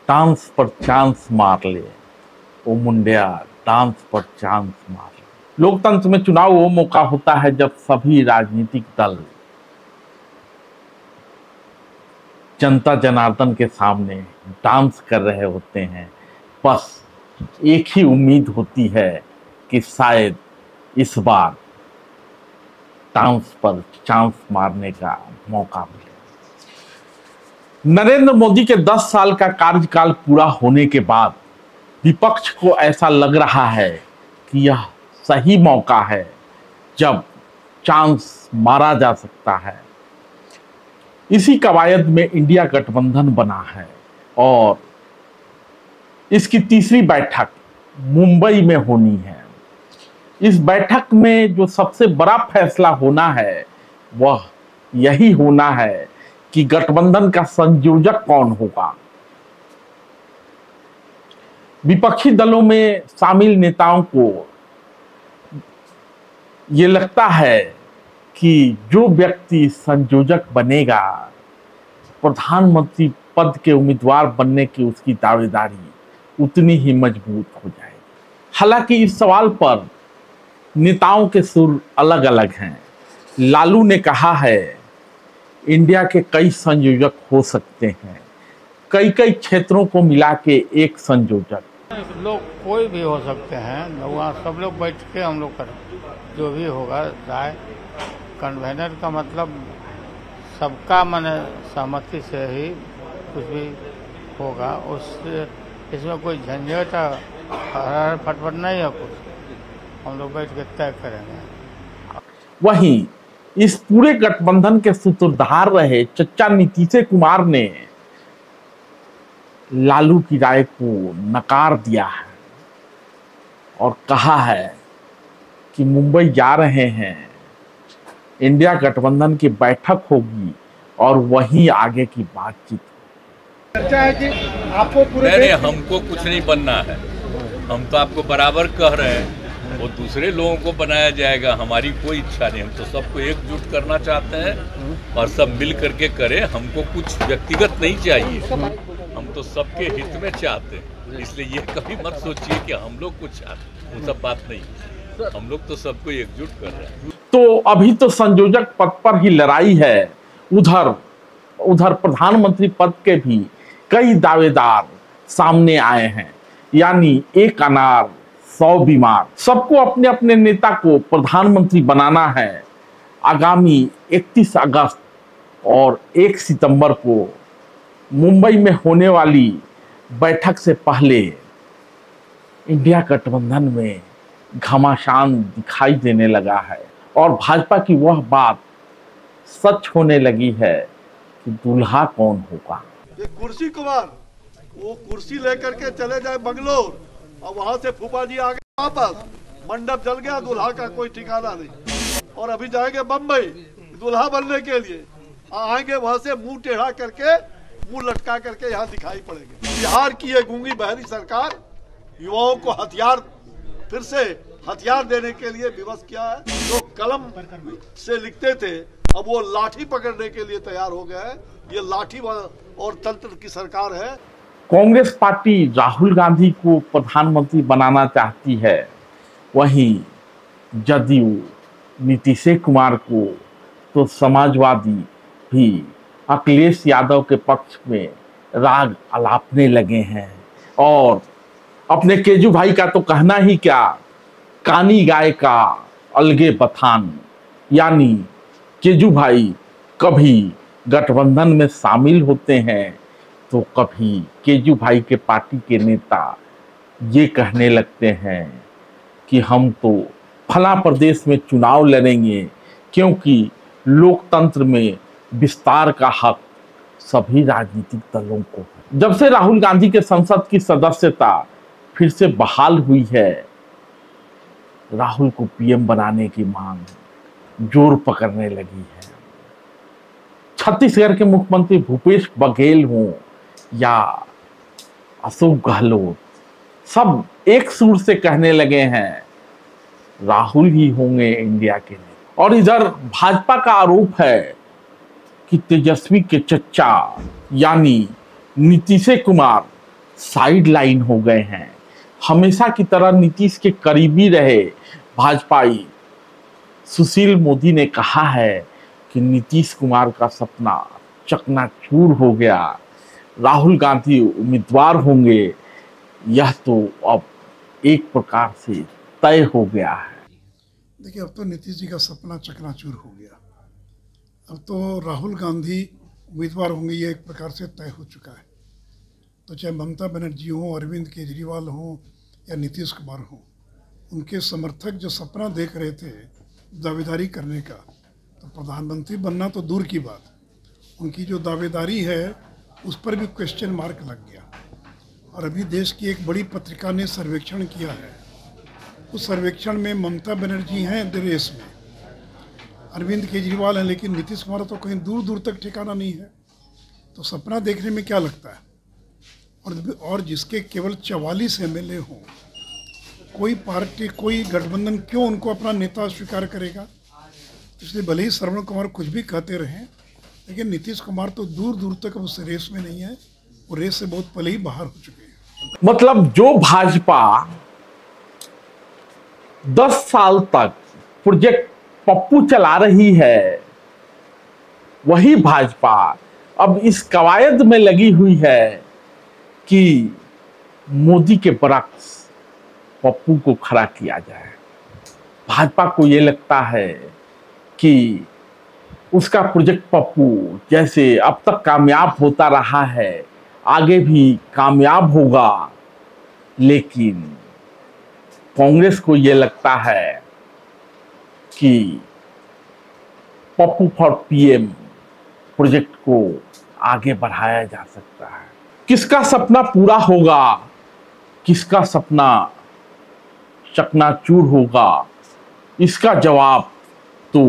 Dance पर chance मार ले, ओ मुंडिया डांस पर चांस मार ले। लोकतंत्र में चुनाव वो मौका होता है जब सभी राजनीतिक दल जनता जनार्दन के सामने डांस कर रहे होते हैं। बस एक ही उम्मीद होती है कि शायद इस बार डांस पर चांस मारने का मौका मिले। नरेंद्र मोदी के 10 साल का कार्यकाल पूरा होने के बाद विपक्ष को ऐसा लग रहा है कि यह सही मौका है जब चांस मारा जा सकता है। इसी कवायद में इंडिया गठबंधन बना है और इसकी तीसरी बैठक मुंबई में होनी है। इस बैठक में जो सबसे बड़ा फैसला होना है वह यही होना है कि गठबंधन का संयोजक कौन होगा। विपक्षी दलों में शामिल नेताओं को ये लगता है कि जो व्यक्ति संयोजक बनेगा, प्रधानमंत्री पद के उम्मीदवार बनने की उसकी दावेदारी उतनी ही मजबूत हो जाएगी। हालांकि इस सवाल पर नेताओं के सुर अलग अलग हैं। लालू ने कहा है इंडिया के कई संयोजक हो सकते हैं, कई क्षेत्रों को मिला के एक संयोजक। लोग कोई भी हो सकते हैं, वहाँ सब लोग बैठ के हम लोग करें जो भी होगा राय। कन्वेनर का मतलब सबका मन सहमति से ही कुछ भी होगा, उससे इसमें कोई झंझट फटफट नहीं है। कुछ हम लोग बैठ के तय करेंगे। वहीं इस पूरे गठबंधन के सूत्रधार रहे चच्चा नीतीश कुमार ने लालू की राय को नकार दिया है और कहा है कि मुंबई जा रहे हैं, इंडिया गठबंधन की बैठक होगी और वहीं आगे की बातचीत चर्चा है कि आपको पूरे नहीं, हमको कुछ नहीं बनना है। हम तो आपको बराबर कह रहे हैं, वो दूसरे लोगों को बनाया जाएगा, हमारी कोई इच्छा नहीं। हम तो सबको एकजुट करना चाहते हैं और सब मिल करके करें। हमको कुछ व्यक्तिगत नहीं चाहिए, हम तो सबके हित में चाहते हैं। इसलिए ये कभी मत सोचिए कि हम लोग कुछ चाहते हैं, वो सब बात नहीं। हम लोग तो सबको एकजुट कर रहे हैं। तो अभी तो संयोजक पद पर ही लड़ाई है। उधर प्रधानमंत्री पद के भी कई दावेदार सामने आए हैं, यानी एक अनार 100 बीमार। सबको अपने अपने नेता को प्रधानमंत्री बनाना है। आगामी 31 अगस्त और 1 सितंबर को मुंबई में होने वाली बैठक से पहले इंडिया गठबंधन में घमासान दिखाई देने लगा है और भाजपा की वह बात सच होने लगी है कि दूल्हा कौन होगा। ये कुर्सी कुमार वो कुर्सी लेकर के चले जाए बंगलोर और वहां से फूफा जी आ गए वापस, मंडप जल गया, दूल्हा का कोई ठिकाना नहीं। और अभी जाएंगे बम्बई दूल्हा बनने के लिए, आएंगे वहां से मुंह टेढ़ा करके, मुंह लटका करके यहाँ दिखाई पड़ेंगे। बिहार की ये गूंगी बहरी सरकार युवाओं को हथियार, फिर से हथियार देने के लिए विवश किया है। जो कलम से लिखते थे अब वो लाठी पकड़ने के लिए तैयार हो गए हैं। ये लाठी और तंत्र की सरकार है। कांग्रेस पार्टी राहुल गांधी को प्रधानमंत्री बनाना चाहती है, वहीं जदयू नीतीश कुमार को, तो समाजवादी भी अखिलेश यादव के पक्ष में राग अलापने लगे हैं। और अपने केजू भाई का तो कहना ही क्या, कानी गाय का अलगे बथान, यानी केजू भाई कभी गठबंधन में शामिल होते हैं तो कभी केजू भाई के पार्टी के नेता ये कहने लगते हैं कि हम तो फला प्रदेश में चुनाव लड़ेंगे क्योंकि लोकतंत्र में विस्तार का हक सभी राजनीतिक दलों को है। जब से राहुल गांधी के संसद की सदस्यता फिर से बहाल हुई है, राहुल को पीएम बनाने की मांग जोर पकड़ने लगी है। छत्तीसगढ़ के मुख्यमंत्री भूपेश बघेल हों या अशोक गहलोत, सब एक सुर से कहने लगे हैं राहुल ही होंगे इंडिया के नेता। और इधर भाजपा का आरोप है कि तेजस्वी के चच्चा यानी नीतीश कुमार साइड लाइन हो गए हैं। हमेशा की तरह नीतीश के करीबी रहे भाजपाई सुशील मोदी ने कहा है कि नीतीश कुमार का सपना चकनाचूर हो गया, राहुल गांधी उम्मीदवार होंगे, यह तो अब एक प्रकार से तय हो गया है। देखिए, अब तो नीतीश जी का सपना चकनाचूर हो गया। अब तो राहुल गांधी उम्मीदवार होंगे, ये एक प्रकार से तय हो चुका है। तो चाहे ममता बनर्जी हो, अरविंद केजरीवाल हो या नीतीश कुमार हो, उनके समर्थक जो सपना देख रहे थे दावेदारी करने का, तो प्रधानमंत्री बनना तो दूर की बात, उनकी जो दावेदारी है उस पर भी क्वेश्चन मार्क लग गया। और अभी देश की एक बड़ी पत्रिका ने सर्वेक्षण किया है, उस सर्वेक्षण में ममता बनर्जी हैं रेस में, अरविंद केजरीवाल हैं, लेकिन नीतीश कुमार तो कहीं दूर दूर तक ठिकाना नहीं है। तो सपना देखने में क्या लगता है? और जिसके केवल 44 MLA हों, कोई पार्टी, कोई गठबंधन क्यों उनको अपना नेता स्वीकार करेगा? इसलिए भले ही श्रवण कुमार कुछ भी कहते रहें, लेकिन नीतीश कुमार तो दूर दूर तक उस रेस में नहीं है, वो रेस से बहुत पहले ही बाहर हो चुके हैं। मतलब जो भाजपा 10 साल तक प्रोजेक्ट पप्पू चला रही है, वही भाजपा अब इस कवायद में लगी हुई है कि मोदी के बरक्स पप्पू को खड़ा किया जाए। भाजपा को ये लगता है कि उसका प्रोजेक्ट पप्पू जैसे अब तक कामयाब होता रहा है, आगे भी कामयाब होगा। लेकिन कांग्रेस को ये लगता है कि पप्पू फॉर पीएम प्रोजेक्ट को आगे बढ़ाया जा सकता है। किसका सपना पूरा होगा, किसका सपना चकनाचूर होगा, इसका जवाब तो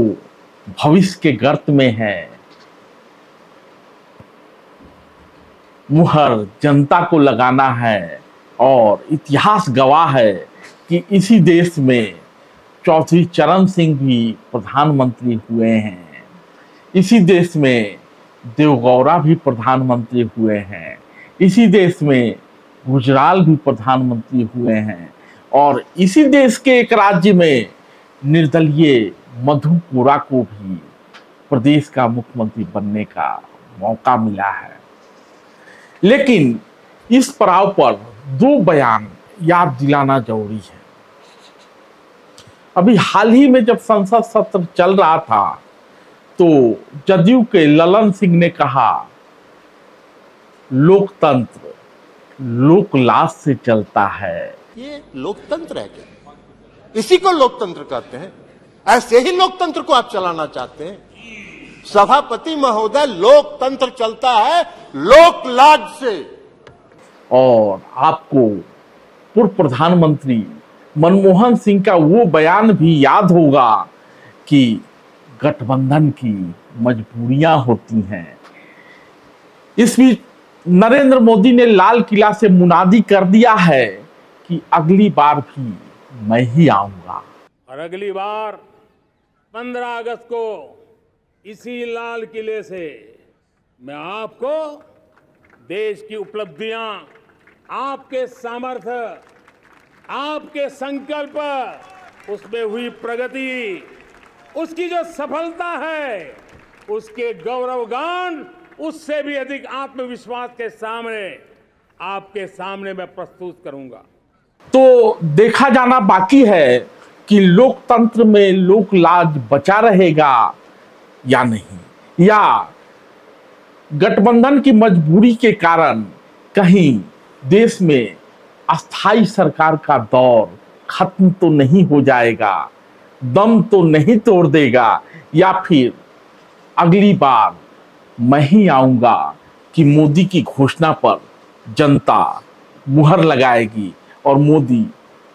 भविष्य के गर्त में है। मुहर जनता को लगाना है और इतिहास गवाह है कि इसी देश में चौधरी चरण सिंह भी प्रधानमंत्री हुए हैं, इसी देश में देवगौड़ा भी प्रधानमंत्री हुए हैं, इसी देश में गुजराल भी प्रधानमंत्री हुए हैं और इसी देश के एक राज्य में निर्दलीय मधु कोड़ा को भी प्रदेश का मुख्यमंत्री बनने का मौका मिला है। लेकिन इस पड़ाव पर 2 बयान याद दिलाना जरूरी है। अभी हाल ही में जब संसद सत्र चल रहा था तो जदयू के ललन सिंह ने कहा, लोकतंत्र लोकलाज से चलता है। ये लोकतंत्र है क्या? इसी को लोकतंत्र कहते हैं। ऐसे ही लोकतंत्र को आप चलाना चाहते हैं? सभापति महोदय, लोकतंत्र चलता है लोकलाज से। और आपको पूर्व प्रधानमंत्री मनमोहन सिंह का वो बयान भी याद होगा कि गठबंधन की मजबूरियां होती हैं। इस बीच नरेंद्र मोदी ने लाल किला से मुनादी कर दिया है कि अगली बार भी मैं ही आऊंगा। और अगली बार 15 अगस्त को इसी लाल किले से मैं आपको देश की उपलब्धियां, आपके सामर्थ्य, आपके संकल्प, उसमें हुई प्रगति, उसकी जो सफलता है, उसके गौरवगान, उससे भी अधिक आत्मविश्वास के सामने आपके सामने मैं प्रस्तुत करूंगा। तो देखा जाना बाकी है कि लोकतंत्र में लोकलाज बचा रहेगा या नहीं, या गठबंधन की मजबूरी के कारण कहीं देश में अस्थाई सरकार का दौर खत्म तो नहीं हो जाएगा, दम तो नहीं तोड़ देगा, या फिर अगली बार मैं ही आऊंगा कि मोदी की घोषणा पर जनता मुहर लगाएगी और मोदी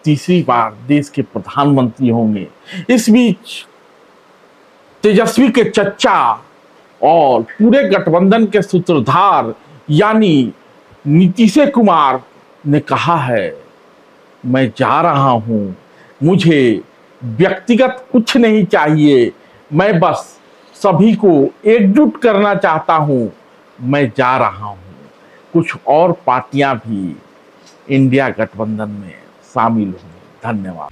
तीसरी बार देश के प्रधानमंत्री होंगे। इस बीच तेजस्वी के चच्चा और पूरे गठबंधन के सूत्रधार यानी नीतीश कुमार ने कहा है, मैं जा रहा हूं, मुझे व्यक्तिगत कुछ नहीं चाहिए, मैं बस सभी को एकजुट करना चाहता हूं, मैं जा रहा हूं। कुछ और पार्टियां भी इंडिया गठबंधन में शामिल होंगी। धन्यवाद।